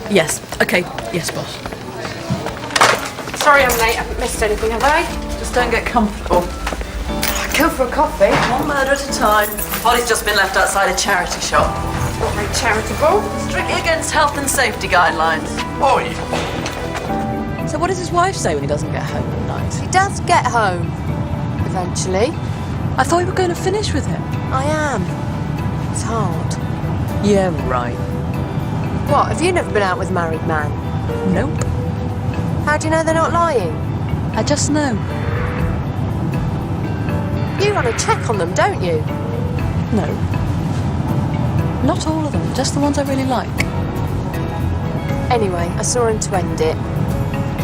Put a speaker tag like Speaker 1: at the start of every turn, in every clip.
Speaker 1: Yes. Okay. Yes, boss.
Speaker 2: Sorry I'm late. I haven't missed anything, have I?
Speaker 1: Just don't get comfortable.
Speaker 2: I'd go for a coffee.
Speaker 1: One murder at a time. Holly's just been left outside a charity shop.
Speaker 2: Not very charitable.
Speaker 1: Strictly against health and safety guidelines.
Speaker 3: Oi!
Speaker 1: So what does his wife say when he doesn't get home at night?
Speaker 2: He does get home. Eventually.
Speaker 1: I thought you were going to finish with him.
Speaker 2: I am. It's hard.
Speaker 1: Yeah, right.
Speaker 2: What, have you never been out with a married man?
Speaker 1: Nope.
Speaker 2: How do you know they're not lying?
Speaker 1: I just know.
Speaker 2: You run a check on them, don't you?
Speaker 1: No. Not all of them, just the ones I really like.
Speaker 2: Anyway, I saw him to end it.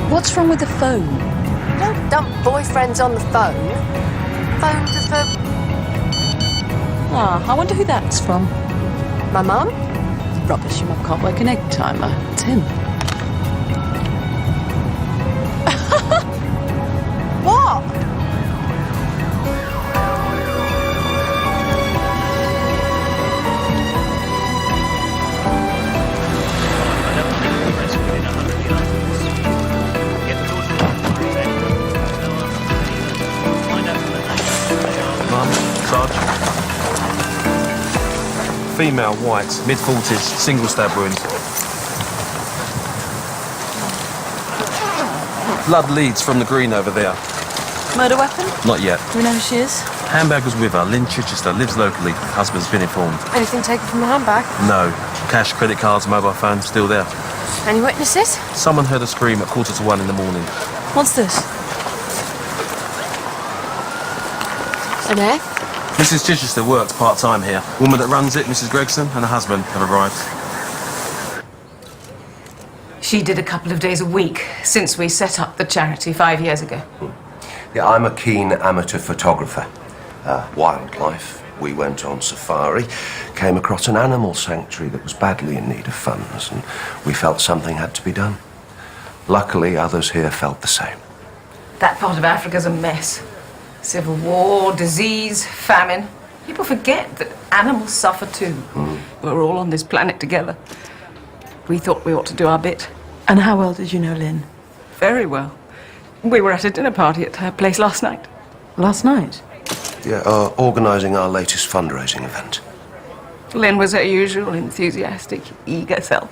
Speaker 1: What's wrong with the phone?
Speaker 2: You don't dump boyfriends on the phone. Phones are for
Speaker 1: Ah, I wonder who that's from.
Speaker 2: my mum.
Speaker 1: Rubbish, your mum can't work an egg timer. It's him.
Speaker 2: What?
Speaker 3: Mum, Sarge. Female, white, mid-40s, single stab wound. Blood leads from the green over there.
Speaker 1: Murder weapon?
Speaker 3: Not yet.
Speaker 1: Do we know who she is?
Speaker 3: Handbag was with her. Lynn Chichester lives locally. Husband's been informed.
Speaker 2: Anything taken from the handbag?
Speaker 3: No. Cash, credit cards, mobile phone, still there.
Speaker 2: Any witnesses?
Speaker 3: Someone heard a scream at 1:45 in the morning.
Speaker 1: What's this?
Speaker 2: An F?
Speaker 3: Mrs. Chichester works part-time here. Woman that runs it, Mrs. Gregson, and her husband have arrived.
Speaker 4: She did a couple of days a week since we set up the charity 5 years ago.
Speaker 5: Yeah, I'm a keen amateur photographer. Wildlife. We went on safari, came across an animal sanctuary that was badly in need of funds, and we felt something had to be done. Luckily, others here felt the same.
Speaker 4: That part of Africa's a mess. Civil war, disease, famine. People forget that animals suffer too. We're all on this planet together. We thought we ought to do our bit.
Speaker 1: And how well did you know Lynn?
Speaker 4: Very well. We were at a dinner party at her place last night.
Speaker 1: Last night?
Speaker 5: Yeah, organising our latest fundraising event.
Speaker 4: Lynn was her usual enthusiastic, eager self.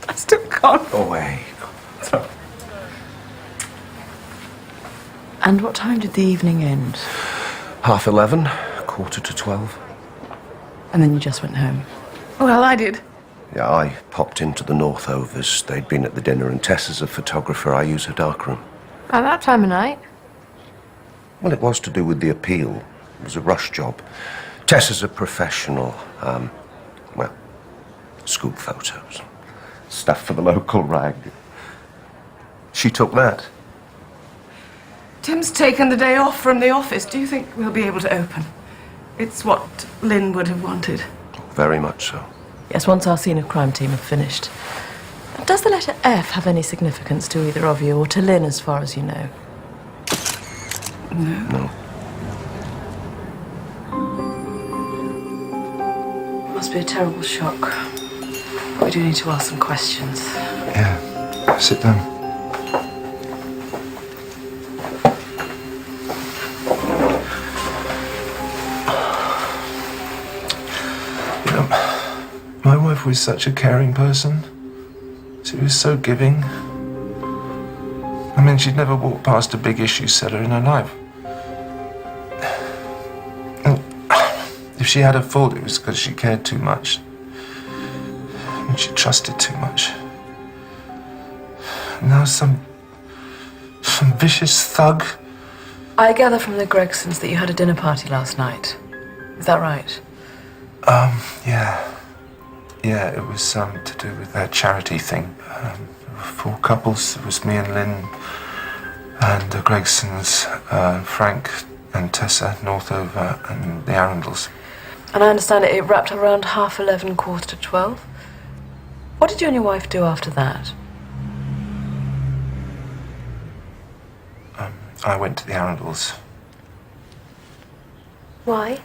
Speaker 4: I still can't.
Speaker 5: Away.
Speaker 1: And what time did the evening end?
Speaker 5: 11:30, 11:45.
Speaker 1: And then you just went home?
Speaker 4: Well, I did.
Speaker 5: Yeah, I popped into the Northovers. They'd been at the dinner, and Tessa's a photographer. I use her darkroom.
Speaker 2: At that time of night?
Speaker 5: Well, it was to do with the appeal. It was a rush job. Tessa's a professional. Well, scoop photos. Stuff for the local rag. She took that.
Speaker 4: Tim's taken the day off from the office. Do you think we'll be able to open? It's what Lynn would have wanted.
Speaker 5: Very much so.
Speaker 1: Yes, once our scene of crime team have finished. Does the letter F have any significance to either of you, or to Lynn as far as you know?
Speaker 5: No.
Speaker 1: Must be a terrible shock. We do need to ask some questions.
Speaker 6: Yeah, sit down. You know, my wife was such a caring person. She was so giving. I mean, she'd never walked past a big issue seller in her life. And if she had a fault, it was because she cared too much. And she trusted too much. And now some vicious thug.
Speaker 1: I gather from the Gregsons that you had a dinner party last night. Is that right?
Speaker 6: Yeah. Yeah, it was to do with their charity thing. There were 4 couples. It was me and Lynn and the Gregsons, Frank and Tessa, Northover, and the Arundels.
Speaker 1: And I understand it wrapped around 11:30, 11:45. What did you and your wife do after that?
Speaker 6: I went to the Arundels.
Speaker 2: Why?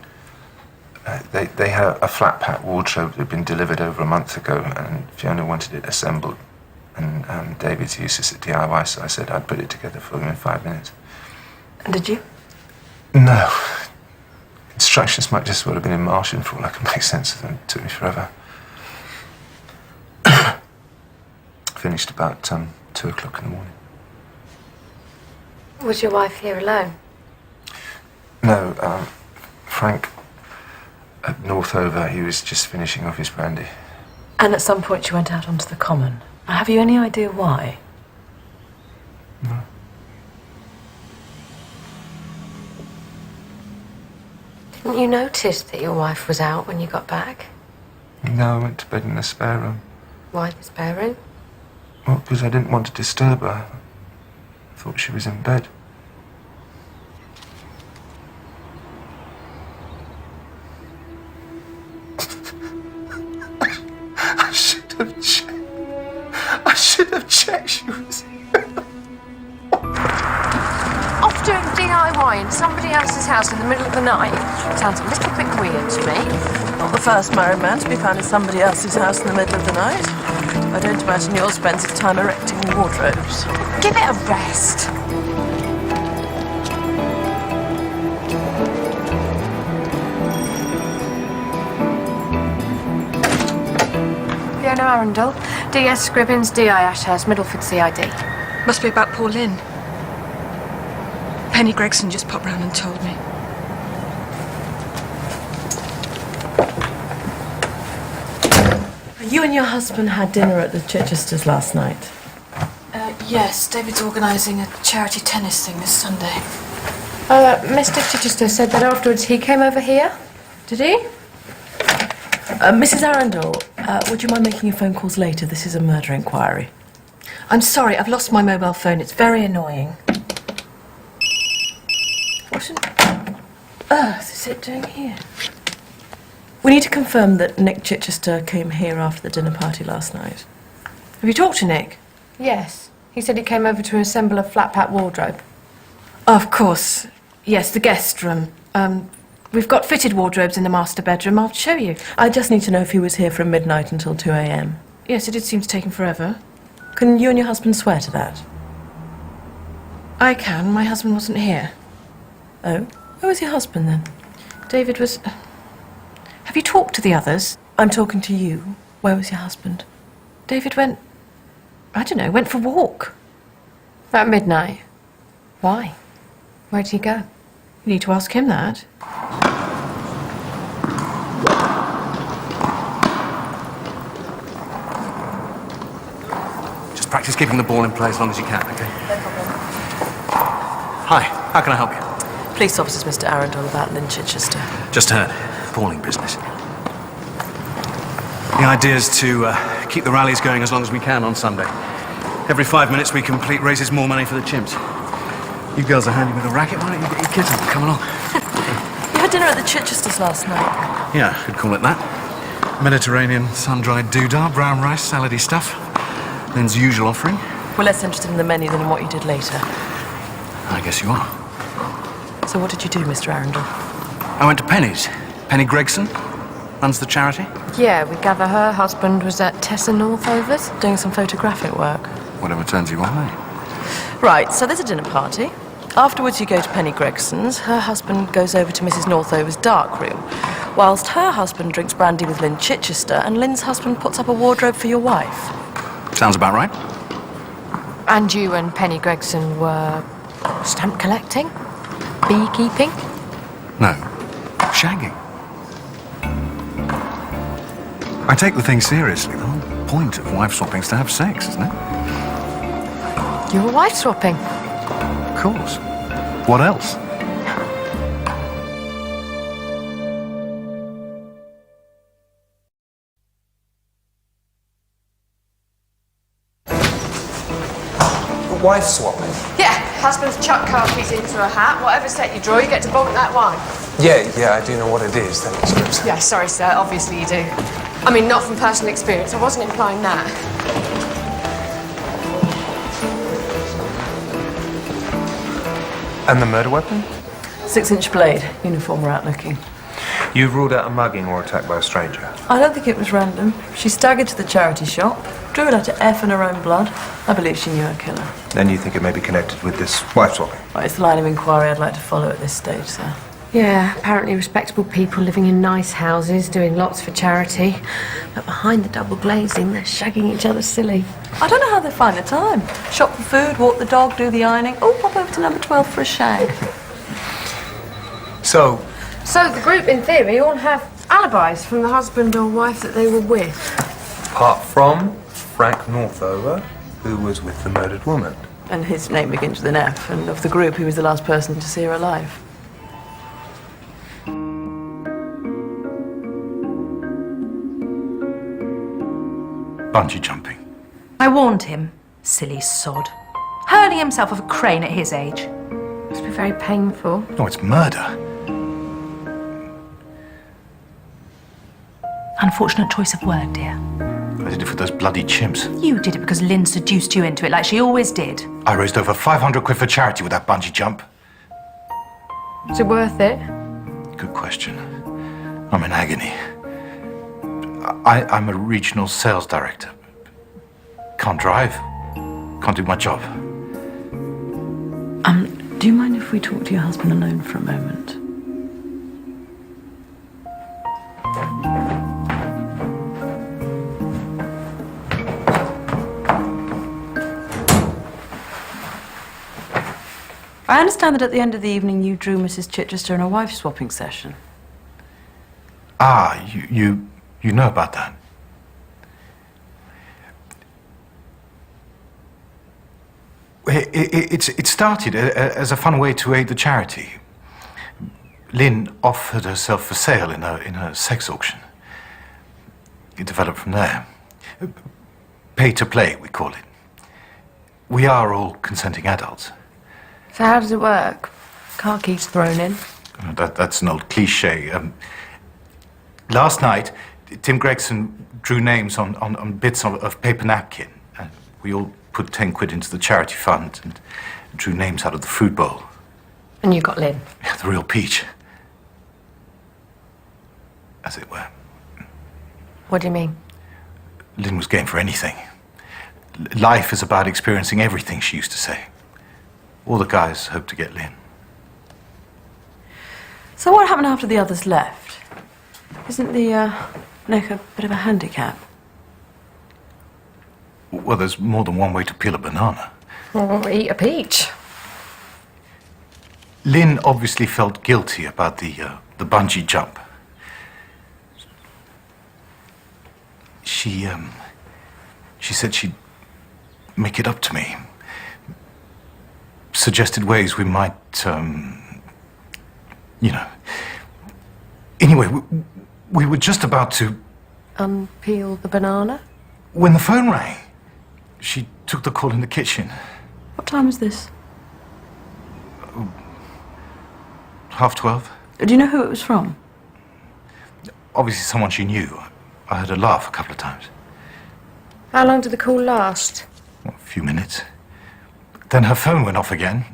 Speaker 6: They had a flat-pack wardrobe that had been delivered over a month ago, and Fiona wanted it assembled. And David's useless at DIY, so I said I'd put it together for him in 5 minutes.
Speaker 1: And did you?
Speaker 6: No. Instructions might just well have been in Martian for all I can make sense of them. It took me forever. Finished about 2 o'clock in the morning.
Speaker 2: Was your wife here alone?
Speaker 6: No, Frank at Northover, he was just finishing off his brandy.
Speaker 1: And at some point she went out onto the common. Have you any idea why?
Speaker 6: No.
Speaker 2: Didn't you notice that your wife was out when you got back?
Speaker 6: No, I went to bed in the spare room.
Speaker 2: Why the spare room?
Speaker 6: Well, because I didn't want to disturb her. I thought she was in bed. I should have checked. I should have checked she was here.
Speaker 2: Off doing DIY in somebody else's house in the middle of the night? Sounds a little bit weird to me.
Speaker 1: Not the first married man to be found in somebody else's house in the middle of the night. I don't imagine yours spends its time erecting wardrobes.
Speaker 2: Give it a rest. Fiona Arundel, DS Scribbins, DI Ashurst, Middleford CID.
Speaker 7: Must be about poor Lynn. Penny Gregson just popped round and told me.
Speaker 1: You and your husband had dinner at the Chichesters last night.
Speaker 7: Yes, David's organising a charity tennis thing this Sunday.
Speaker 2: Mr. Chichester said that afterwards he came over here. Did he?
Speaker 1: Mrs. Arundel, would you mind making your phone calls later? This is a murder inquiry.
Speaker 7: I'm sorry, I've lost my mobile phone. It's very annoying.
Speaker 1: What on earth is it doing here? We need to confirm that Nick Chichester came here after the dinner party last night.
Speaker 2: Have you talked to Nick? Yes. He said he came over to assemble a flat-pack wardrobe.
Speaker 7: Of course. Yes, the guest room. We've got fitted wardrobes in the master bedroom. I'll show you.
Speaker 1: I just need to know if he was here from midnight until 2 a.m.
Speaker 7: Yes, it did seem to take him forever.
Speaker 1: Can you and your husband swear to that?
Speaker 7: I can. My husband wasn't here.
Speaker 1: Oh? Where was your husband then?
Speaker 7: David was... Have you talked to the others?
Speaker 1: I'm talking to you. Where was your husband?
Speaker 7: David went... I don't know, went for a walk.
Speaker 2: At midnight.
Speaker 7: Why?
Speaker 2: Where did he go?
Speaker 7: You need to ask him that.
Speaker 3: Just practice keeping the ball in play as long as you can, okay? Hi, how can I help you?
Speaker 1: Police officers, Mr. Arundel, about Lynn Chichester.
Speaker 3: Just heard. Appalling business. The idea is to keep the rallies going as long as we can on Sunday. Every 5 minutes we complete raises more money for the chimps. You girls are handy with a racket. Why don't you get your kids on? Come along.
Speaker 1: You had dinner at the Chichesters last night.
Speaker 3: Yeah, could call it that. Mediterranean, sun-dried doodah, brown rice, salady stuff. Lynn's usual offering.
Speaker 1: We're less interested in the menu than in what you did later.
Speaker 3: I guess you are.
Speaker 1: So what did you do, Mr. Arundel?
Speaker 3: I went to Penny's. Penny Gregson runs the charity.
Speaker 2: Yeah, we gather her husband was at Tessa Northover's.
Speaker 1: Doing some photographic work.
Speaker 3: Whatever turns you on, eh?
Speaker 1: Right, so there's a dinner party. Afterwards you go to Penny Gregson's. Her husband goes over to Mrs. Northover's dark room, whilst her husband drinks brandy with Lynn Chichester, and Lynn's husband puts up a wardrobe for your wife.
Speaker 3: Sounds about right.
Speaker 2: And you and Penny Gregson were stamp collecting? Beekeeping?
Speaker 3: No. Shagging. I take the thing seriously. The whole point of wife swapping is to have sex, isn't it?
Speaker 2: You were wife swapping?
Speaker 3: Of course. What else?
Speaker 8: Wife swapping?
Speaker 2: Yeah, husband's chuck car keys into a hat. Whatever set you draw, you get to bonk that wine.
Speaker 8: Yeah, I do know what it is, thank you, Scripps.
Speaker 2: Yeah, sorry, sir. Obviously you do. I mean, not from personal experience. I wasn't implying that.
Speaker 6: And the murder weapon?
Speaker 1: 6-inch blade. Uniform we're out looking.
Speaker 6: You've ruled out a mugging or attack by a stranger?
Speaker 1: I don't think it was random. She staggered to the charity shop, drew a letter F in her own blood. I believe she knew her killer.
Speaker 6: Then you think it may be connected with this wife swapping?
Speaker 1: Well, it's the line of inquiry I'd like to follow at this stage, sir.
Speaker 2: Yeah, apparently respectable people living in nice houses, doing lots for charity. But behind the double glazing, they're shagging each other silly.
Speaker 1: I don't know how they find the time. Shop for food, walk the dog, do the ironing. Oh, pop over to number 12 for a shag.
Speaker 8: So,
Speaker 2: So the group, in theory, all have alibis from the husband or wife that they were with.
Speaker 6: Apart from Frank Northover, who was with the murdered woman.
Speaker 1: And his name begins with an F, and of the group, he was the last person to see her alive.
Speaker 9: Bungee jumping.
Speaker 10: I warned him, silly sod. Hurling himself off a crane at his age.
Speaker 2: Must be very painful.
Speaker 9: No, it's murder.
Speaker 10: Unfortunate choice of word, dear.
Speaker 9: I did it for those bloody chimps.
Speaker 10: You did it because Lynn seduced you into it like she always did.
Speaker 9: I raised over 500 quid for charity with that bungee jump.
Speaker 2: Is it worth it?
Speaker 9: Good question. I'm in agony. I'm a regional sales director. Can't drive. Can't do my job.
Speaker 1: Do you mind if we talk to your husband alone for a moment? I understand that at the end of the evening you drew Mrs. Chichester in a wife-swapping session.
Speaker 9: Ah, you know about that? It started as a fun way to aid the charity. Lynn offered herself for sale in a sex auction. It developed from there. Pay to play, we call it. We are all consenting adults.
Speaker 2: So how does it work?
Speaker 1: Car keys thrown in.
Speaker 9: That's an old cliche. Last night, Tim Gregson drew names on bits of paper napkin. We all put 10 quid into the charity fund and drew names out of the food bowl.
Speaker 2: And you got Lynn.
Speaker 9: Yeah, the real peach. As it were.
Speaker 2: What do you mean?
Speaker 9: Lynn was game for anything. Life is about experiencing everything, she used to say. All the guys hoped to get Lynn.
Speaker 1: So what happened after the others left? Isn't the neck a bit of a handicap?
Speaker 9: Well, there's more than one way to peel a banana.
Speaker 2: Or eat a peach.
Speaker 9: Lynn obviously felt guilty about the bungee jump. She said she'd make it up to me. Suggested ways we might, Anyway, we were just about to...
Speaker 2: Unpeel the banana?
Speaker 9: When the phone rang, she took the call in the kitchen.
Speaker 1: What time was this?
Speaker 9: 12:30.
Speaker 1: Do you know who it was from?
Speaker 9: Obviously someone she knew. I heard her laugh a couple of times.
Speaker 2: How long did the call last?
Speaker 9: A few minutes. Then her phone went off again.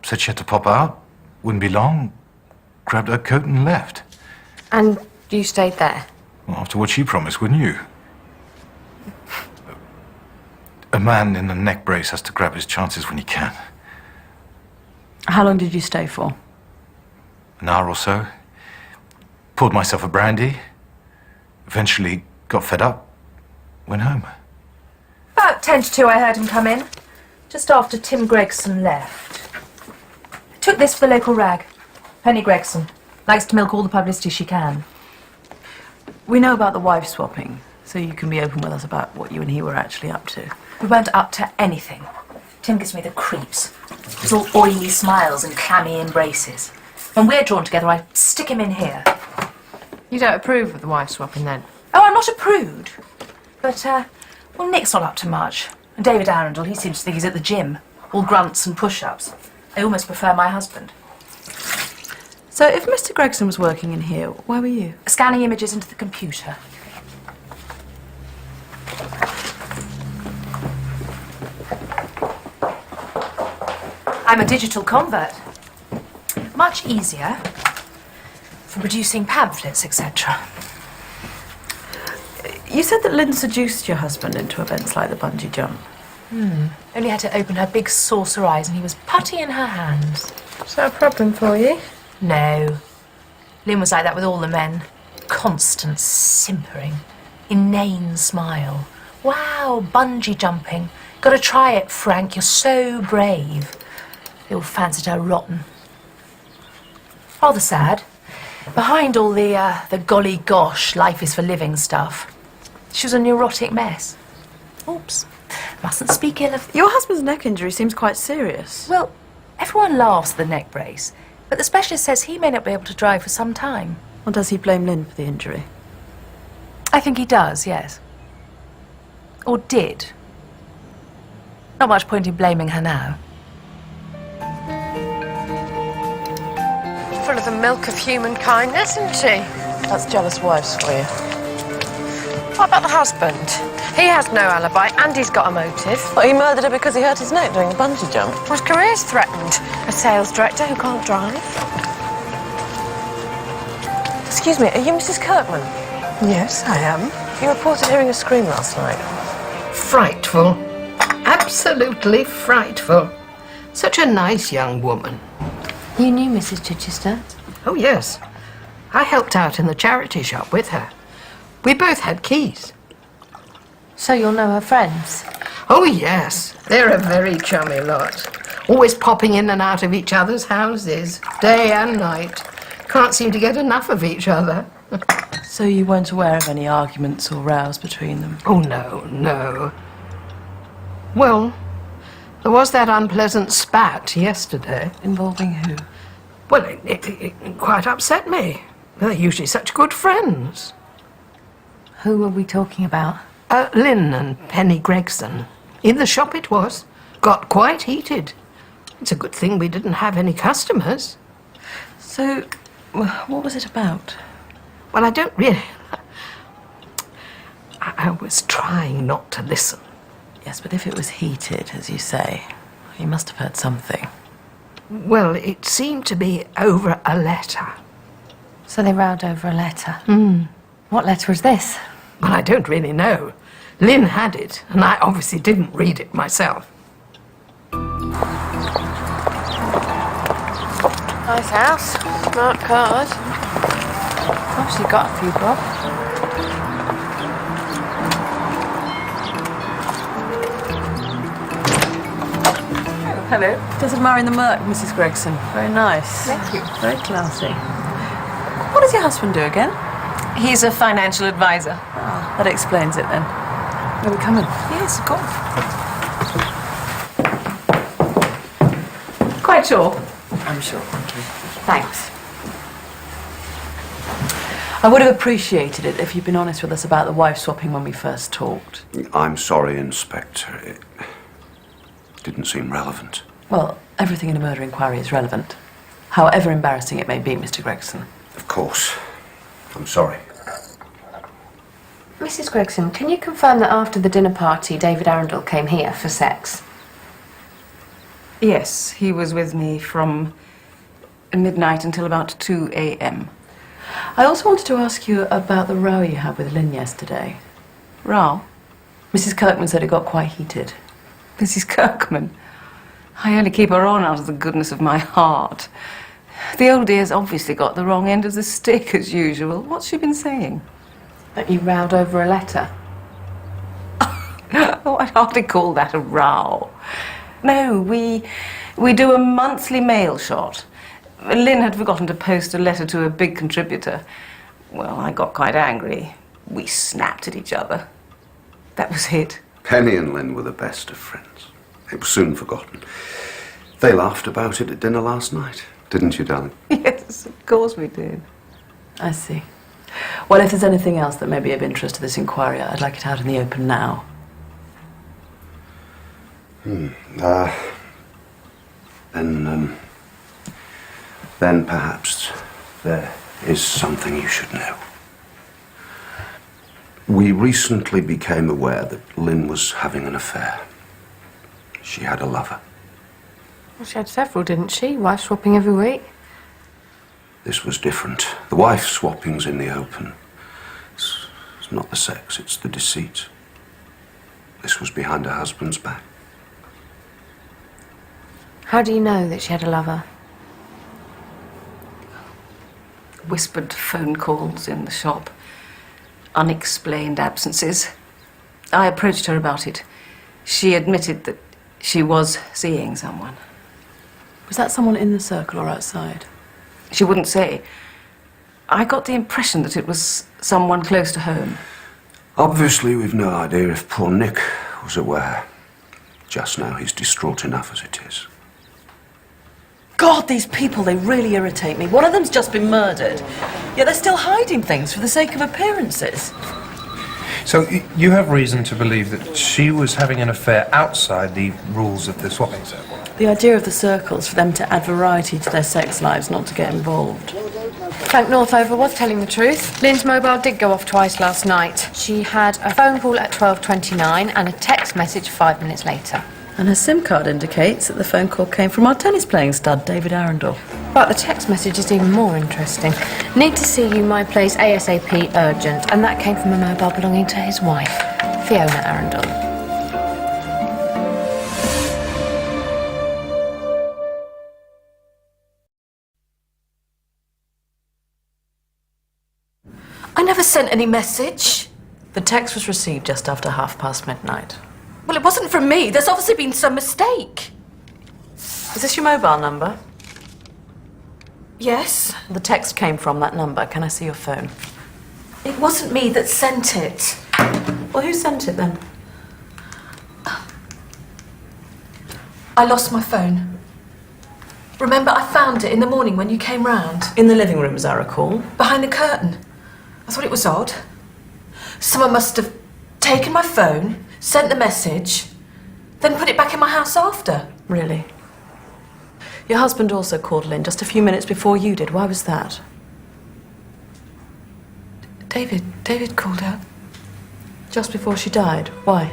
Speaker 9: Said she had to pop out. Wouldn't be long. Grabbed her coat and left.
Speaker 2: And you stayed there?
Speaker 9: Well, after what she promised, wouldn't you? A man in a neck brace has to grab his chances when he can.
Speaker 1: How long did you stay for?
Speaker 9: An hour or so. Poured myself a brandy. Eventually got fed up. Went home.
Speaker 10: About 10 to 2 I heard him come in. Just after Tim Gregson left. Took this for the local rag. Penny Gregson. Likes to milk all the publicity she can.
Speaker 1: We know about the wife swapping, so you can be open with us about what you and he were actually up to.
Speaker 10: We weren't up to anything. Tim gives me the creeps. It's all oily smiles and clammy embraces. When we're drawn together, I stick him in here.
Speaker 2: You don't approve of the wife swapping then?
Speaker 10: Oh, I'm not a prude. But, well, Nick's not up to much. And David Arundel, he seems to think he's at the gym. All grunts and push-ups. I almost prefer my husband.
Speaker 1: So if Mr. Gregson was working in here, where were you?
Speaker 10: Scanning images into the computer. I'm a digital convert. Much easier for producing pamphlets, etc.
Speaker 1: You said that Lynn seduced your husband into events like the bungee jump.
Speaker 10: Only had to open her big saucer eyes and he was putty in her hands.
Speaker 2: Is that a problem for you?
Speaker 10: No. Lynn was like that with all the men. Constant simpering. Inane smile. Wow, bungee jumping. Gotta try it, Frank. You're so brave. They all fancied her rotten. Rather sad. Behind all the golly gosh, life is for living stuff, she was a neurotic mess. Oops. Mustn't speak ill of...
Speaker 1: Your husband's neck injury seems quite serious.
Speaker 10: Well, everyone laughs at the neck brace, but the specialist says he may not be able to drive for some time.
Speaker 1: Or does he blame Lynn for the injury?
Speaker 10: I think he does, yes. Or did. Not much point in blaming her now.
Speaker 2: Full of the milk of human kindness, isn't she?
Speaker 1: That's jealous wives for you.
Speaker 2: What about the husband? He has no alibi and he's got a motive.
Speaker 1: Well, he murdered her because he hurt his neck doing the bungee jump.
Speaker 2: His career's threatened. A sales director who can't drive.
Speaker 1: Excuse me, are you Mrs. Kirkman?
Speaker 11: Yes, I am.
Speaker 1: You reported hearing a scream last night.
Speaker 11: Frightful. Absolutely frightful. Such a nice young woman.
Speaker 2: You knew Mrs. Chichester?
Speaker 11: Oh, yes. I helped out in the charity shop with her. We both had keys.
Speaker 2: So you'll know her friends?
Speaker 11: Oh, yes. They're a very chummy lot. Always popping in and out of each other's houses, day and night. Can't seem to get enough of each other.
Speaker 1: So you weren't aware of any arguments or rows between them?
Speaker 11: Oh, no, no. Well, there was that unpleasant spat yesterday.
Speaker 1: Involving who?
Speaker 11: Well, it quite upset me. They're usually such good friends.
Speaker 2: Who were we talking about?
Speaker 11: Lynn and Penny Gregson. In the shop it was. Got quite heated. It's a good thing we didn't have any customers.
Speaker 1: So, what was it about?
Speaker 11: Well, I don't really... I was trying not to listen.
Speaker 1: Yes, but if it was heated, as you say, you must have heard something.
Speaker 11: Well, it seemed to be over a letter.
Speaker 2: So they rowed over a letter?
Speaker 11: Mm.
Speaker 2: What letter was this?
Speaker 11: Well, I don't really know. Lynn had it, and I obviously didn't read it myself.
Speaker 2: Nice house. Smart cars. Obviously got a few bob.
Speaker 1: Hello. Does admire in the Merc, Mrs. Gregson. Very nice.
Speaker 2: Thank you.
Speaker 1: Very classy. What does your husband do again?
Speaker 4: He's a financial advisor.
Speaker 1: Ah, that explains it then. Are we coming?
Speaker 4: Yes, of course. Quite sure.
Speaker 1: I'm sure, thank you.
Speaker 2: Thanks.
Speaker 1: I would have appreciated it if you'd been honest with us about the wife swapping when we first talked.
Speaker 5: I'm sorry, Inspector. It didn't seem relevant.
Speaker 1: Well, everything in a murder inquiry is relevant. However embarrassing it may be, Mr. Gregson.
Speaker 5: Of course. I'm sorry.
Speaker 2: Mrs. Gregson, can you confirm that after the dinner party, David Arundel came here for sex?
Speaker 4: Yes, he was with me from midnight until about 2 a.m.
Speaker 1: I also wanted to ask you about the row you had with Lynn yesterday.
Speaker 4: Row?
Speaker 1: Mrs. Kirkman said it got quite heated.
Speaker 4: Mrs. Kirkman? I only keep her on out of the goodness of my heart. The old dear's obviously got the wrong end of the stick, as usual. What's she been saying?
Speaker 2: That you rowed over a letter.
Speaker 4: Oh, I'd hardly call that a row. No, we do a monthly mail shot. Lynn had forgotten to post a letter to a big contributor. Well, I got quite angry. We snapped at each other. That was it.
Speaker 5: Penny and Lynn were the best of friends. It was soon forgotten. They laughed about it at dinner last night, didn't you, darling?
Speaker 4: Yes, of course we did.
Speaker 1: I see. Well, if there's anything else that may be of interest to this inquiry, I'd like it out in the open now.
Speaker 5: Then perhaps there is something you should know. We recently became aware that Lynn was having an affair. She had a lover.
Speaker 2: Well, she had several, didn't she? Wife swapping every week.
Speaker 5: This was different. The wife swapping's in the open. It's not the sex, it's the deceit. This was behind her husband's back.
Speaker 2: How do you know that she had a lover?
Speaker 4: Whispered phone calls in the shop. Unexplained absences. I approached her about it. She admitted that she was seeing someone.
Speaker 1: Was that someone in the circle or outside?
Speaker 4: She wouldn't say. I got the impression that it was someone close to home.
Speaker 5: Obviously, we've no idea if poor Nick was aware. Just now, he's distraught enough as it is.
Speaker 1: God, these people, they really irritate me. One of them's just been murdered. Yet they're still hiding things for the sake of appearances.
Speaker 8: So you have reason to believe that she was having an affair outside the rules of the swapping circle?
Speaker 1: The idea of the circle's for them to add variety to their sex lives, not to get involved.
Speaker 2: Frank Northover was telling the truth. Lynn's mobile did go off twice last night. She had a phone call at 12:29 and a text message 5 minutes later.
Speaker 1: And her SIM card indicates that the phone call came from our tennis-playing stud, David Arundel.
Speaker 2: But the text message is even more interesting. Need to see you, my place, ASAP, urgent. And that came from a mobile belonging to his wife, Fiona Arundel.
Speaker 10: I never sent any message.
Speaker 1: The text was received just after midnight.
Speaker 10: Well, it wasn't from me. There's obviously been some mistake.
Speaker 1: Is this your mobile number?
Speaker 10: Yes.
Speaker 1: The text came from that number. Can I see your phone?
Speaker 10: It wasn't me that sent it.
Speaker 1: Well, who sent it then?
Speaker 10: I lost my phone. Remember, I found it in the morning when you came round.
Speaker 1: In the living room, as I recall.
Speaker 10: Behind the curtain. I thought it was odd. Someone must have taken my phone, sent the message, then put it back in my house after.
Speaker 1: Really? Your husband also called Lynn just a few minutes before you did. Why was that?
Speaker 10: David called her.
Speaker 1: Just before she died. Why?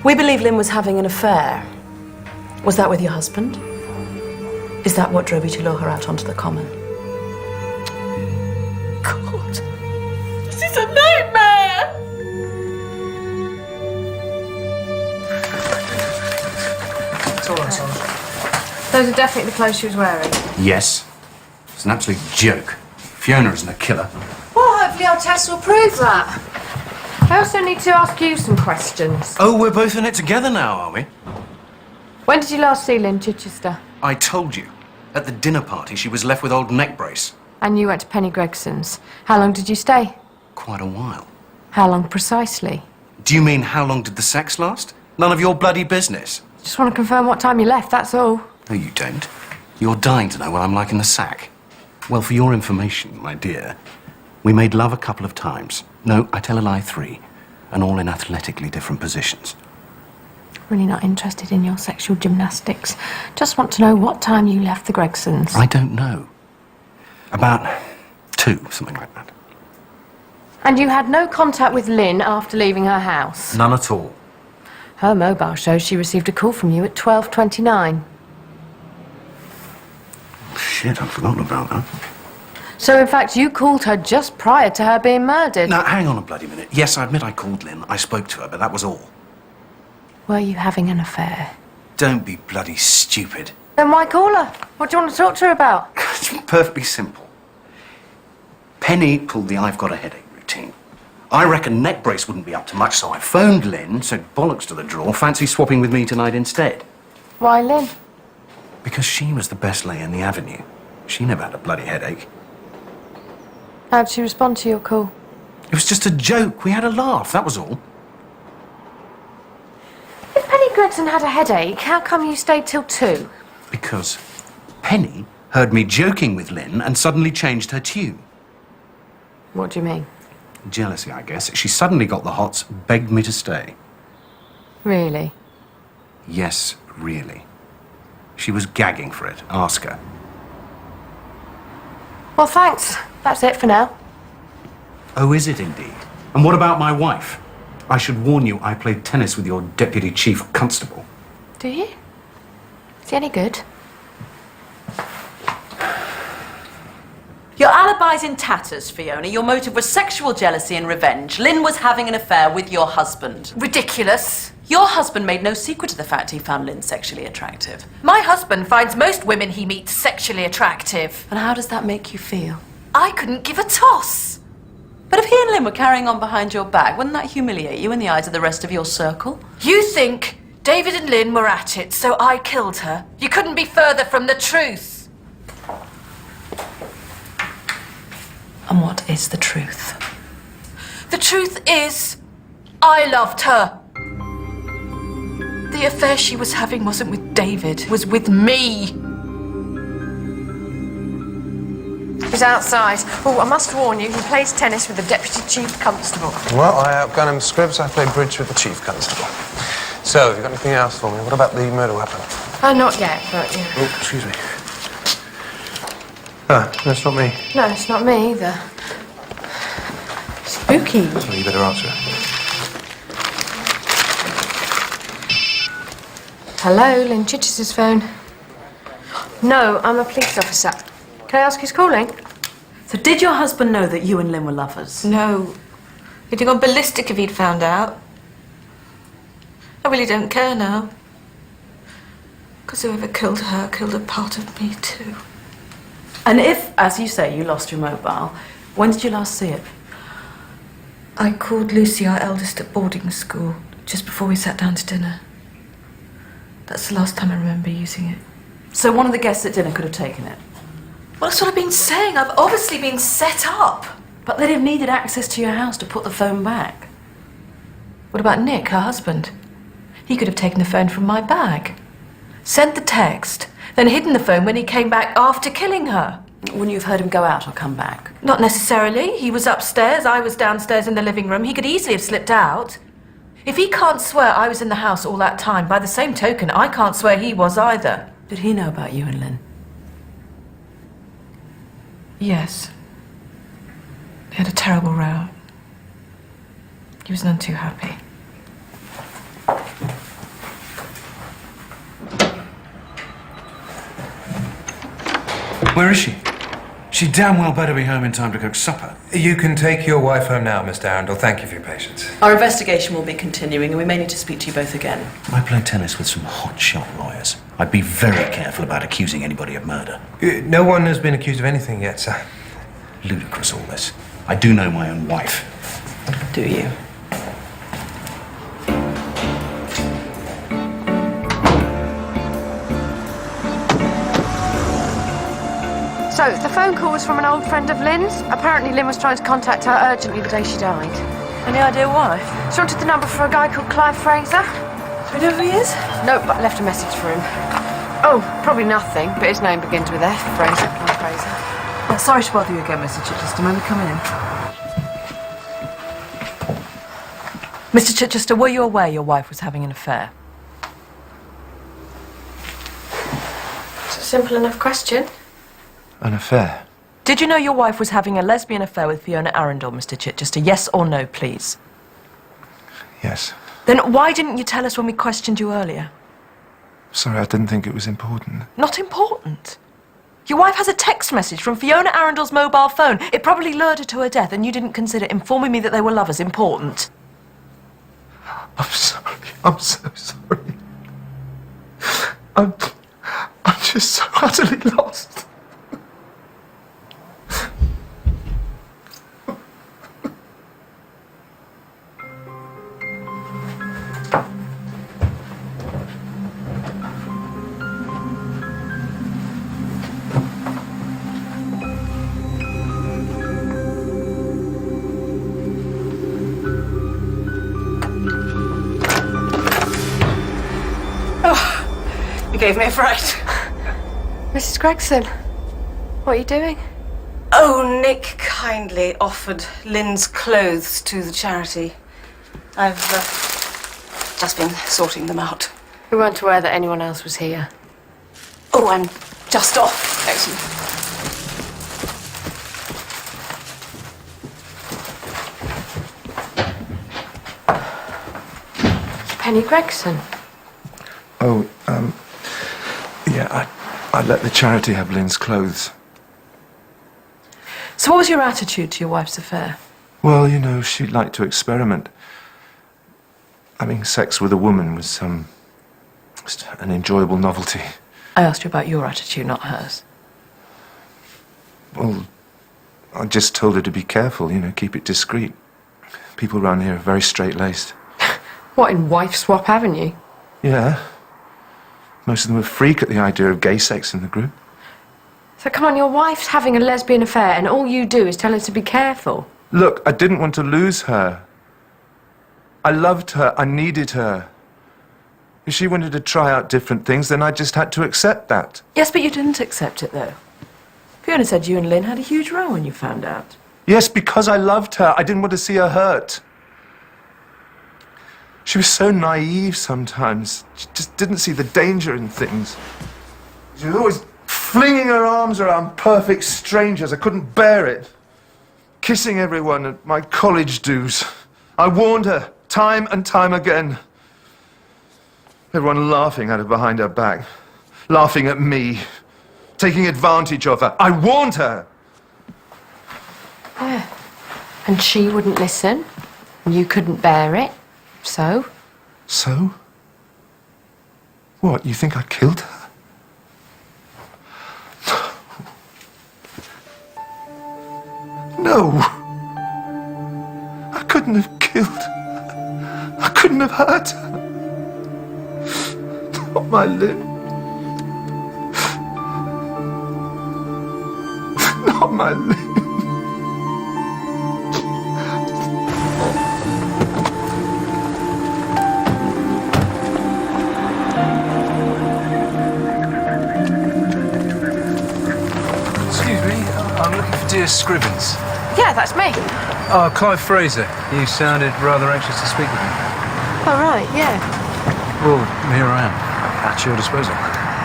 Speaker 1: We believe Lynn was having an affair. Was that with your husband? Is that what drove you to lure her out onto the common?
Speaker 10: God, this is a nightmare!
Speaker 8: It's all right, Sarge.
Speaker 2: Those are definitely the clothes she was wearing.
Speaker 3: Yes. It's an absolute joke. Fiona isn't a killer.
Speaker 2: Well, hopefully our tests will prove that. I also need to ask you some questions.
Speaker 3: Oh, we're both in it together now, are we?
Speaker 2: When did you last see Lynn Chichester?
Speaker 3: I told you. At the dinner party, she was left with old neck brace.
Speaker 2: And you went to Penny Gregson's. How long did you stay?
Speaker 3: Quite a while.
Speaker 2: How long precisely?
Speaker 3: Do you mean how long did the sex last? None of your bloody business.
Speaker 2: Just want to confirm what time you left, that's all.
Speaker 3: No, you don't. You're dying to know what I'm like in the sack. Well, for your information, my dear, we made love a couple of times. No, I tell a lie, 3. And all in athletically different positions.
Speaker 2: Really not interested in your sexual gymnastics. Just want to know what time you left the Gregsons.
Speaker 3: I don't know. About 2, something like that.
Speaker 2: And you had no contact with Lynn after leaving her house?
Speaker 3: None at all.
Speaker 2: Her mobile shows she received a call from you at 12:29.
Speaker 3: Shit, I'd forgotten about that.
Speaker 2: So, in fact, you called her just prior to her being murdered?
Speaker 3: Now, hang on a bloody minute. Yes, I admit I called Lynn. I spoke to her, but that was all.
Speaker 2: Were you having an affair?
Speaker 3: Don't be bloody stupid.
Speaker 2: Then why call her? What do you want to talk to her about?
Speaker 3: It's perfectly simple. Penny pulled the I've got a headache routine. I reckon neck brace wouldn't be up to much, so I phoned Lynn, said bollocks to the draw, fancy swapping with me tonight instead.
Speaker 2: Why Lynn?
Speaker 3: Because she was the best lay in the avenue. She never had a bloody headache.
Speaker 2: How'd she respond to your call?
Speaker 3: It was just a joke. We had a laugh, that was all.
Speaker 2: If Penny Gregson had a headache, how come you stayed till 2?
Speaker 3: Because Penny heard me joking with Lynn and suddenly changed her tune.
Speaker 2: What do you mean?
Speaker 3: Jealousy, I guess. She suddenly got the hots, begged me to stay.
Speaker 2: Really?
Speaker 3: Yes, really. She was gagging for it. Ask her.
Speaker 2: Well, thanks. That's it for now.
Speaker 3: Oh, is it indeed? And what about my wife? I should warn you, I played tennis with your deputy chief constable.
Speaker 2: Do you? Is he any good?
Speaker 12: Your alibi's in tatters, Fiona. Your motive was sexual jealousy and revenge. Lynn was having an affair with your husband.
Speaker 7: Ridiculous.
Speaker 12: Your husband made no secret of the fact he found Lynn sexually attractive.
Speaker 7: My husband finds most women he meets sexually attractive.
Speaker 12: And how does that make you feel?
Speaker 7: I couldn't give a toss.
Speaker 12: But if he and Lynn were carrying on behind your back, wouldn't that humiliate you in the eyes of the rest of your circle?
Speaker 7: You think David and Lynn were at it, so I killed her. You couldn't be further from the truth.
Speaker 12: And what is the truth?
Speaker 7: The truth is, I loved her. The affair she was having wasn't with David, it was with me.
Speaker 2: He's outside. Oh, I must warn you, he plays tennis with the Deputy Chief Constable.
Speaker 8: Well, I outgun him Scribs, I play bridge with the Chief Constable. So, have you got anything else for me? What about the murder weapon?
Speaker 2: Not yet, but yeah.
Speaker 8: Oh, excuse me. Ah, that's not me.
Speaker 2: No, it's not me either. Spooky.
Speaker 8: So you better answer.
Speaker 2: Hello, Lynn Chichester's phone. No, I'm a police officer. Can I ask who's calling?
Speaker 12: So did your husband know that you and Lynn were lovers?
Speaker 2: No. He'd have gone ballistic if he'd found out. I really don't care now. Because whoever killed her killed a part of me too.
Speaker 12: And if, as you say, you lost your mobile, when did you last see it?
Speaker 2: I called Lucy, our eldest, at boarding school, just before we sat down to dinner. That's the last time I remember using it.
Speaker 12: So one of the guests at dinner could have taken it?
Speaker 2: Well, that's what I've been saying. I've obviously been set up.
Speaker 12: But they'd have needed access to your house to put the phone back.
Speaker 2: What about Nick, her husband? He could have taken the phone from my bag, sent the text, then hidden the phone when he came back after killing her.
Speaker 12: Wouldn't you have heard him go out or come back?
Speaker 2: Not necessarily. He was upstairs, I was downstairs in the living room. He could easily have slipped out. If he can't swear I was in the house all that time, by the same token, I can't swear he was either.
Speaker 12: Did he know about you and Lynn?
Speaker 2: Yes. They had a terrible row. He was none too happy.
Speaker 3: Where is she? She damn well better be home in time to cook supper.
Speaker 8: You can take your wife home now, Mr. Arundel. Thank you for your patience.
Speaker 12: Our investigation will be continuing, and we may need to speak to you both again.
Speaker 3: I play tennis with some hotshot lawyers. I'd be very careful about accusing anybody of murder.
Speaker 8: No one has been accused of anything yet, sir.
Speaker 3: Ludicrous, all this. I do know my own wife.
Speaker 12: Do you?
Speaker 2: So, the phone call was from an old friend of Lynn's. Apparently Lynn was trying to contact her urgently the day she died.
Speaker 12: Any idea why?
Speaker 2: She wanted the number for a guy called Clive Fraser.
Speaker 12: Do we know who he is?
Speaker 2: No, but I left a message for him. Oh, probably nothing, but his name begins with F. Fraser. Clive Fraser.
Speaker 12: Sorry to bother you again, Mr. Chichester. May we come in? Mr. Chichester, were you aware your wife was having an affair?
Speaker 2: It's a simple enough question.
Speaker 6: An affair?
Speaker 12: Did you know your wife was having a lesbian affair with Fiona Arundel, Mr. Chichester? Yes or no, please?
Speaker 6: Yes.
Speaker 12: Then why didn't you tell us when we questioned you earlier?
Speaker 6: Sorry, I didn't think it was important.
Speaker 12: Not important. Your wife has a text message from Fiona Arundel's mobile phone. It probably lured her to her death, and you didn't consider informing me that they were lovers important.
Speaker 6: I'm sorry. I'm so sorry. I'm just so utterly lost.
Speaker 4: You gave me a fright.
Speaker 2: Mrs. Gregson, what are you doing?
Speaker 4: Oh, Nick kindly offered Lynn's clothes to the charity. I've just been sorting them out.
Speaker 2: We weren't aware that anyone else was here.
Speaker 4: Oh, I'm just off, actually.
Speaker 2: Penny Gregson.
Speaker 6: Oh, yeah, I let the charity have Lynn's clothes.
Speaker 7: So what was your attitude to your wife's affair?
Speaker 6: Well, you know, she liked to experiment. Having sex with a woman was just an enjoyable novelty.
Speaker 7: I asked you about your attitude, not hers.
Speaker 6: Well, I just told her to be careful, you know, keep it discreet. People around here are very straight-laced.
Speaker 7: What, in Wife Swap Avenue?
Speaker 6: Yeah. Most of them were freak at the idea of gay sex in the group.
Speaker 7: So come on, your wife's having a lesbian affair and all you do is tell her to be careful.
Speaker 6: Look, I didn't want to lose her. I loved her. I needed her. If she wanted to try out different things, then I just had to accept that.
Speaker 7: Yes, but you didn't accept it, though. Fiona said you and Lynn had a huge row when you found out.
Speaker 6: Yes, because I loved her. I didn't want to see her hurt. She was so naive sometimes. She just didn't see the danger in things. She was always flinging her arms around perfect strangers. I couldn't bear it. Kissing everyone at my college dues. I warned her time and time again. Everyone laughing at her behind her back. Laughing at me. Taking advantage of her. I warned her!
Speaker 7: Yeah. And she wouldn't listen. You couldn't bear it. So?
Speaker 6: So? What, you think I killed her? No! I couldn't have killed her. I couldn't have hurt her. Not my Lynn. Not my Lynn.
Speaker 8: Excuse me, I'm looking for dear Scribbins.
Speaker 7: Yeah, that's me.
Speaker 8: Oh, Clive Fraser. You sounded rather anxious to speak with me.
Speaker 7: Oh, right, yeah.
Speaker 8: Well, here I am, at your disposal.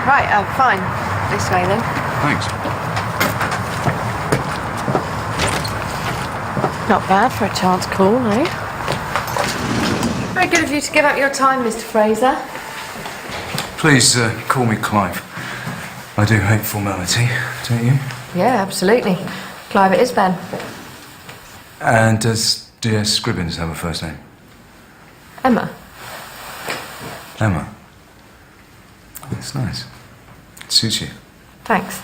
Speaker 7: Right, fine. This way, then.
Speaker 8: Thanks.
Speaker 7: Not bad for a chance call, eh? Very good of you to give up your time, Mr. Fraser.
Speaker 8: Please call me Clive. I do hate formality, don't you?
Speaker 7: Yeah, absolutely. Clive it is, Ben.
Speaker 8: And does dear Scribbins have a first name?
Speaker 7: Emma.
Speaker 8: Emma. That's nice. It suits you.
Speaker 7: Thanks.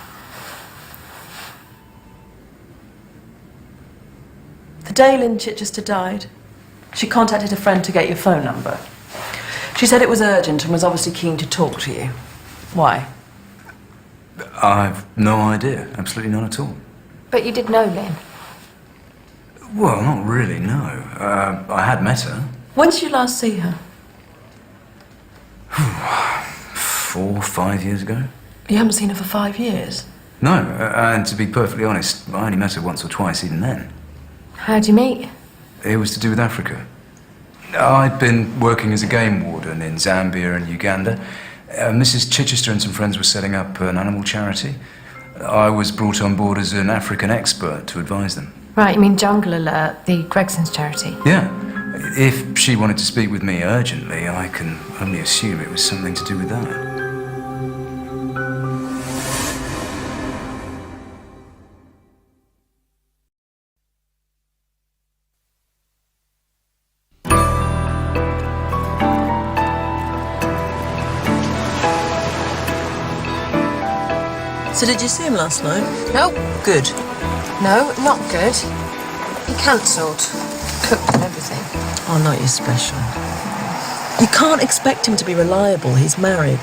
Speaker 1: The day Lynn Chichester died, she contacted a friend to get your phone number. She said it was urgent and was obviously keen to talk to you. Why?
Speaker 8: I've no idea. Absolutely none at all.
Speaker 7: But you did know Lynn?
Speaker 8: Well, not really, no. I had met her.
Speaker 1: When did you last see her?
Speaker 8: 4 or 5 years ago.
Speaker 1: You haven't seen her for 5 years?
Speaker 8: No, and to be perfectly honest, I only met her once or twice even then.
Speaker 7: How'd you meet?
Speaker 8: It was to do with Africa. I'd been working as a game warden in Zambia and Uganda. Mrs. Chichester and some friends were setting up an animal charity. I was brought on board as an African expert to advise them.
Speaker 7: Right, you mean Jungle Alert, the Gregson's charity?
Speaker 8: Yeah. If she wanted to speak with me urgently, I can only assume it was something to do with that.
Speaker 1: So did you see him last night?
Speaker 11: No,
Speaker 1: Good.
Speaker 11: no, not good. He cancelled. Cooked and everything.
Speaker 1: Oh, not you special. You can't expect him to be reliable. He's married.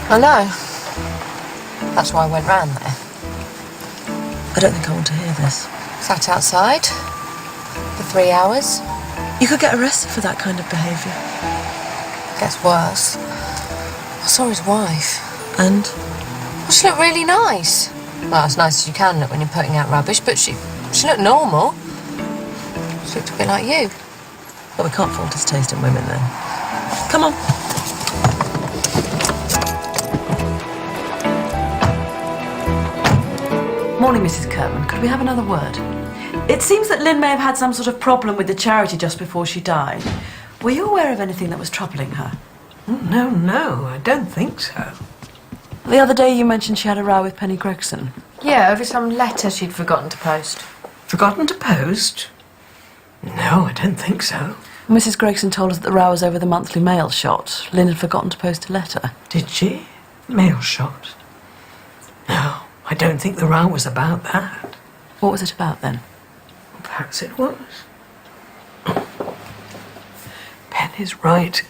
Speaker 11: I know. That's why I went round there.
Speaker 1: I don't think I want to hear this.
Speaker 11: Sat outside for 3 hours.
Speaker 1: You could get arrested for that kind of behaviour.
Speaker 11: Gets worse. I saw his wife.
Speaker 1: And?
Speaker 11: Well, she looked really nice. Well, as nice as you can look when you're putting out rubbish, but she looked normal. She looked a bit like you.
Speaker 1: Well, we can't fault his taste in women then. Come on. Morning, Mrs. Kirkman. Could we have another word? It seems that Lynn may have had some sort of problem with the charity just before she died. Were you aware of anything that was troubling her?
Speaker 4: No, I don't think so.
Speaker 1: The other day you mentioned she had a row with Penny Gregson.
Speaker 10: Yeah, over some letter she'd forgotten to post.
Speaker 11: Forgotten to post? No, I don't think so.
Speaker 1: Mrs. Gregson told us that the row was over the monthly mail shot. Lynn had forgotten to post a letter.
Speaker 11: Did she? Mail shot? No, I don't think the row was about that.
Speaker 1: What was it about then?
Speaker 11: Perhaps it was. Penny's right.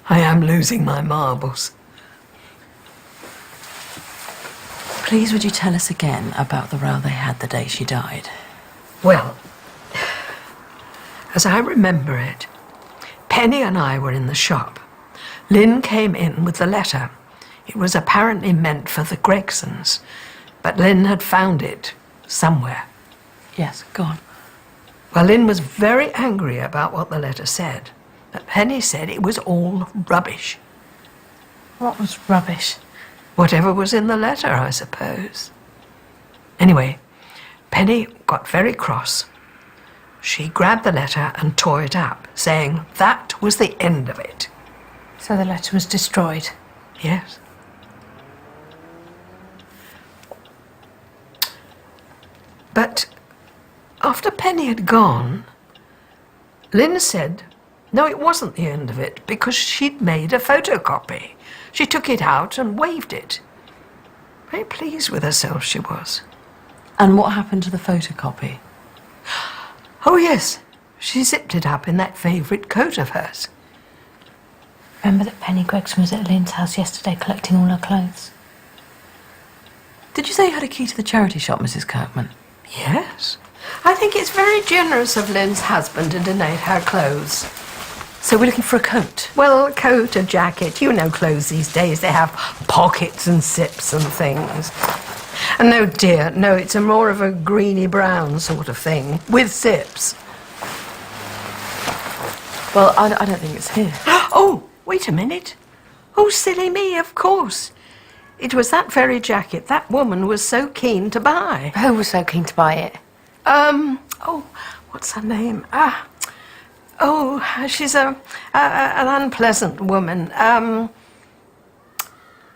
Speaker 11: I am losing my marbles.
Speaker 1: Please, would you tell us again about the row they had the day she died?
Speaker 11: Well, as I remember it, Penny and I were in the shop. Lynn came in with the letter. It was apparently meant for the Gregsons, but Lynn had found it somewhere.
Speaker 1: Yes, go on.
Speaker 11: Well, Lynn was very angry about what the letter said, but Penny said it was all rubbish.
Speaker 10: What was rubbish?
Speaker 11: Whatever was in the letter, I suppose. Anyway, Penny got very cross. She grabbed the letter and tore it up, saying that was the end of it.
Speaker 10: So the letter was destroyed.
Speaker 11: Yes. But after Penny had gone, Lynn said, no, it wasn't the end of it, because she'd made a photocopy. She took it out and waved it. Very pleased with herself, she was.
Speaker 1: And what happened to the photocopy?
Speaker 11: Oh, yes. She zipped it up in that favourite coat of hers.
Speaker 10: Remember that Penny Gregson was at Lynn's house yesterday collecting all her clothes?
Speaker 1: Did you say you had a key to the charity shop, Mrs. Kirkman?
Speaker 11: Yes. I think it's very generous of Lynn's husband to donate her clothes.
Speaker 1: So we're looking for a coat?
Speaker 11: Well, a coat, a jacket. You know clothes these days. They have pockets and zips and things. And no, dear, no, it's more of a greeny brown sort of thing, with zips.
Speaker 1: Well, I don't think it's here.
Speaker 11: Oh, wait a minute. Oh, silly me, of course. It was that very jacket that woman was so keen to buy.
Speaker 10: Who was so keen to buy it?
Speaker 11: Oh, what's her name? She's an unpleasant woman.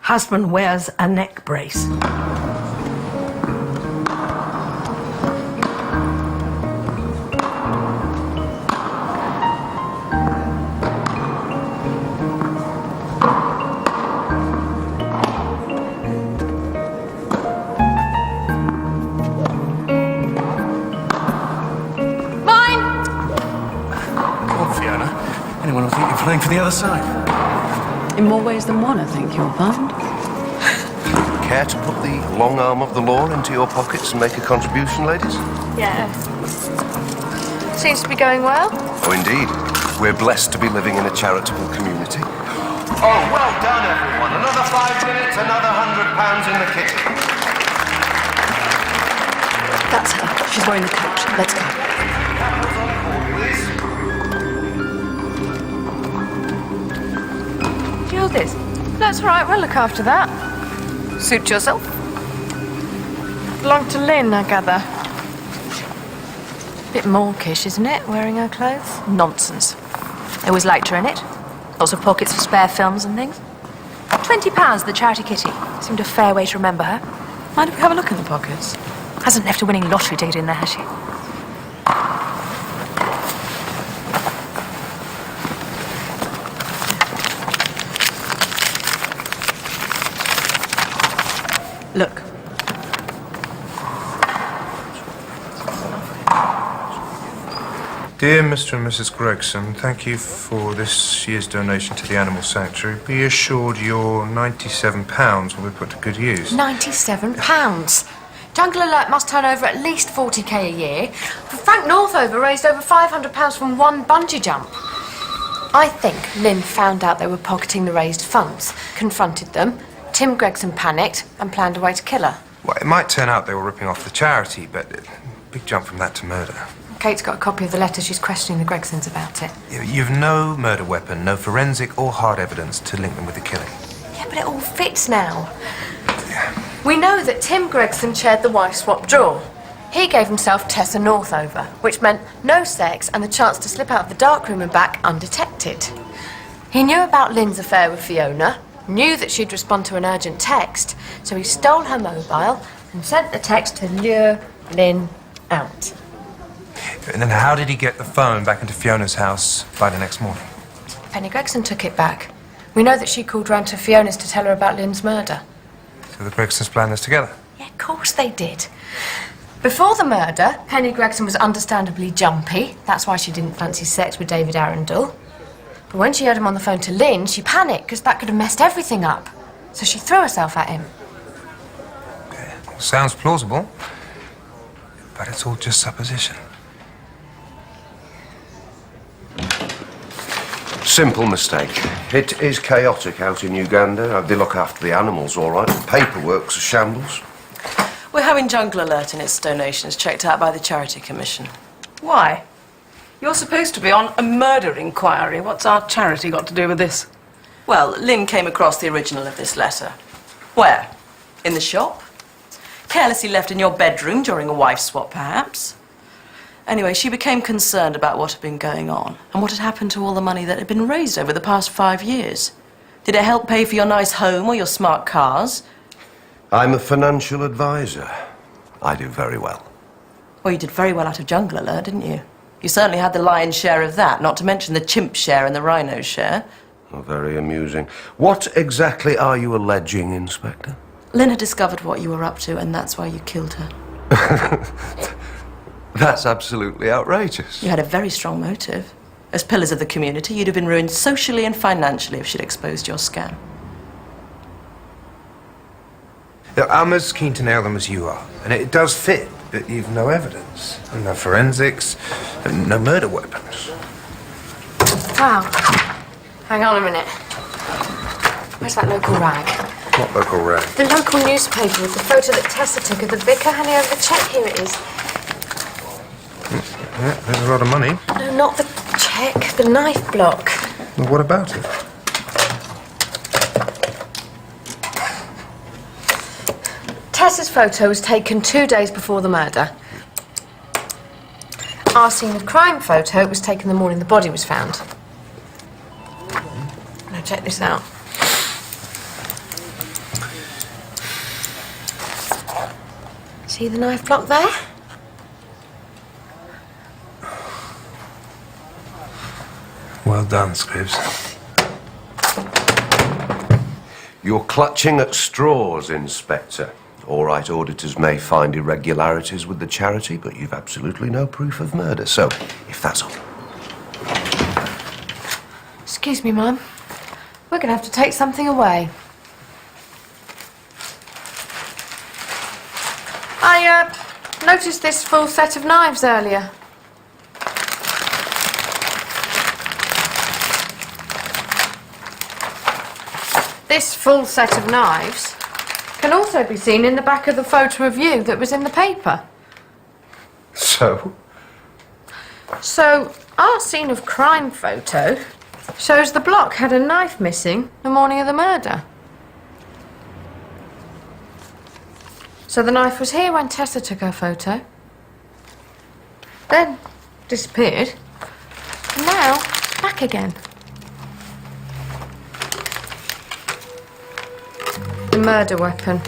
Speaker 11: Husband wears a neck brace.
Speaker 3: Anyone will think you're playing for the other side.
Speaker 1: In more ways than one, I think you'll find.
Speaker 5: Care to put the long arm of the law into your pockets and make a contribution, ladies?
Speaker 10: Yeah. Seems to be going well.
Speaker 5: Oh, indeed. We're blessed to be living in a charitable community.
Speaker 6: Oh, well done, everyone. Another 5 minutes, another £100 in the kitty.
Speaker 1: That's her. She's wearing the coat. Let's go.
Speaker 10: Hold this. That's all right, we'll look after that. Suit yourself. Belonged to Lynn, I gather. Bit mawkish, isn't it, wearing her clothes?
Speaker 12: Nonsense. They always liked her in it. Lots of pockets for spare films and things. £20, the charity kitty. Seemed a fair way to remember her.
Speaker 1: Mind if we have a look in the pockets?
Speaker 12: Hasn't left a winning lottery ticket in there, has she?
Speaker 1: Look.
Speaker 6: Dear Mr. and Mrs. Gregson, thank you for this year's donation to the animal sanctuary. Be assured your £97 will be put to good use.
Speaker 10: £97? Jungle Alert must turn over at least 40k a year. Frank Northover raised over £500 from one bungee jump. I think Lynn found out they were pocketing the raised funds, confronted them. Tim Gregson panicked and planned a way to kill her.
Speaker 6: Well, it might turn out they were ripping off the charity, but big jump from that to murder.
Speaker 10: Kate's got a copy of the letter. She's questioning the Gregsons about it.
Speaker 6: You've no murder weapon, no forensic or hard evidence to link them with the killing.
Speaker 10: Yeah, but it all fits now. We know that Tim Gregson chaired the wife swap draw. He gave himself Tessa Northover, which meant no sex and the chance to slip out of the darkroom and back undetected. He knew about Lynn's affair with Fiona, knew that she'd respond to an urgent text, so he stole her mobile,
Speaker 11: and sent the text to lure Lynn out.
Speaker 6: And then how did he get the phone back into Fiona's house by the next morning?
Speaker 12: Penny Gregson took it back. We know that she called round to Fiona's to tell her about Lynn's murder.
Speaker 6: So the Gregsons planned this together?
Speaker 12: Yeah, of course they did. Before the murder, Penny Gregson was understandably jumpy. That's why she didn't fancy sex with David Arundel. But when she heard him on the phone to Lynn, she panicked because that could have messed everything up. So she threw herself at him.
Speaker 6: Okay. Sounds plausible, but it's all just supposition.
Speaker 5: Simple mistake. It is chaotic out in Uganda. They look after the animals all right. Paperwork's a shambles.
Speaker 1: We're having Jungle Alert and its donations checked out by the Charity Commission.
Speaker 4: Why? You're supposed to be on a murder inquiry. What's our charity got to do with this?
Speaker 1: Well, Lynn came across the original of this letter. Where? In the shop? Carelessly left in your bedroom during a wife swap, perhaps? Anyway, she became concerned about what had been going on and what had happened to all the money that had been raised over the past 5 years. Did it help pay for your nice home or your smart cars?
Speaker 5: I'm a financial advisor. I do very well.
Speaker 1: Well, you did very well out of Jungle Alert, didn't you? You certainly had the lion's share of that, not to mention the chimp share and the rhino share.
Speaker 5: Oh, very amusing. What exactly are you alleging, Inspector?
Speaker 1: Lynn had discovered what you were up to, and that's why you killed her.
Speaker 5: That's absolutely outrageous.
Speaker 1: You had a very strong motive. As pillars of the community, you'd have been ruined socially and financially if she'd exposed your scam.
Speaker 6: I'm as keen to nail them as you are, and it does fit, but you've no evidence, and no forensics, and no murder weapons.
Speaker 12: Wow. Hang on a minute. Where's that local rag?
Speaker 6: What local rag?
Speaker 12: The local newspaper with the photo that Tessa took of the vicar handing over the cheque. Here it is.
Speaker 6: Yeah, there's a lot of money.
Speaker 12: No, not the cheque, the knife block.
Speaker 6: Well, what about it?
Speaker 12: Tessa's photo was taken 2 days before the murder. Our scene of crime photo was taken the morning the body was found. Now check this out. See the knife block there?
Speaker 6: Well done, Scribs.
Speaker 5: You're clutching at straws, Inspector. All right, auditors may find irregularities with the charity, but you've absolutely no proof of murder. So, if that's all.
Speaker 12: Excuse me, Mum. We're going to have to take something away. I noticed this full set of knives earlier. This full set of knives can also be seen in the back of the photo of you that was in the paper.
Speaker 6: So?
Speaker 12: So, our scene of crime photo shows the block had a knife missing the morning of the murder. So the knife was here when Tessa took her photo, then disappeared, and now back again. The murder weapon.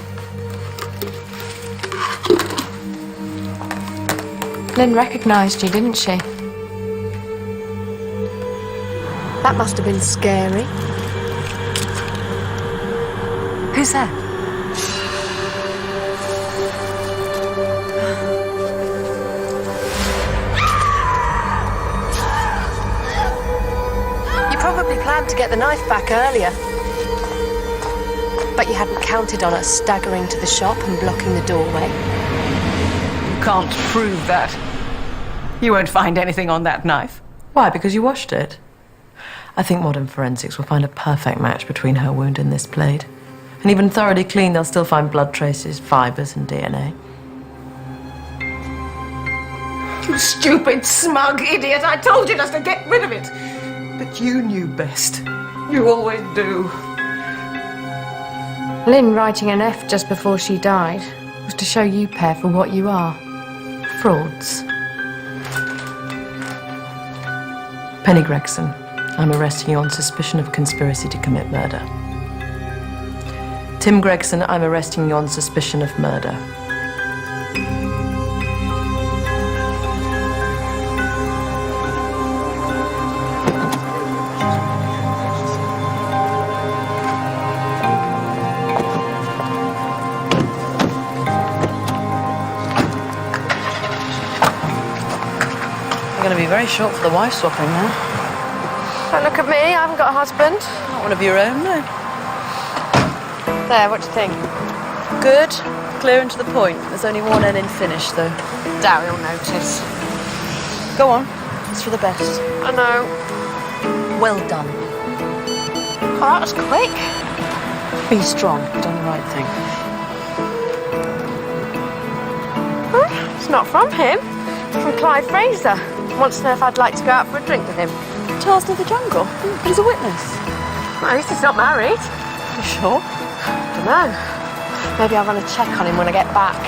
Speaker 12: Lynn recognised you, didn't she? That must have been scary. Who's that? You probably planned to get the knife back earlier. But you hadn't counted on us staggering to the shop and blocking the doorway.
Speaker 4: You can't prove that. You won't find anything on that knife.
Speaker 1: Why? Because you washed it? I think modern forensics will find a perfect match between her wound and this blade. And even thoroughly clean, they'll still find blood traces, fibres and DNA.
Speaker 4: You stupid, smug idiot. I told you just to get rid of it. But you knew best. You always do.
Speaker 12: Lynn writing an F just before she died was to show you pair for what you are. Frauds.
Speaker 1: Penny Gregson, I'm arresting you on suspicion of conspiracy to commit murder. Tim Gregson, I'm arresting you on suspicion of murder.
Speaker 13: very short for the wife swapping now.
Speaker 12: Don't look at me, I haven't got a husband.
Speaker 13: Not one of your own, no.
Speaker 12: There, what do you think?
Speaker 13: Good, clear and to the point. There's only one end in finish, though.
Speaker 12: Doubt he'll notice.
Speaker 13: Go on, it's for the best.
Speaker 12: I know.
Speaker 13: Well done.
Speaker 12: Oh, that was quick.
Speaker 13: Be strong, you've done the right thing.
Speaker 12: It's not from him. It's from Clive Fraser. Wants to know if I'd like to go out for a drink with him.
Speaker 13: Tarzan of the Jungle? But he's a witness.
Speaker 12: At least he's not married.
Speaker 13: You sure?
Speaker 12: Dunno. Maybe I'll run a check on him when I get back.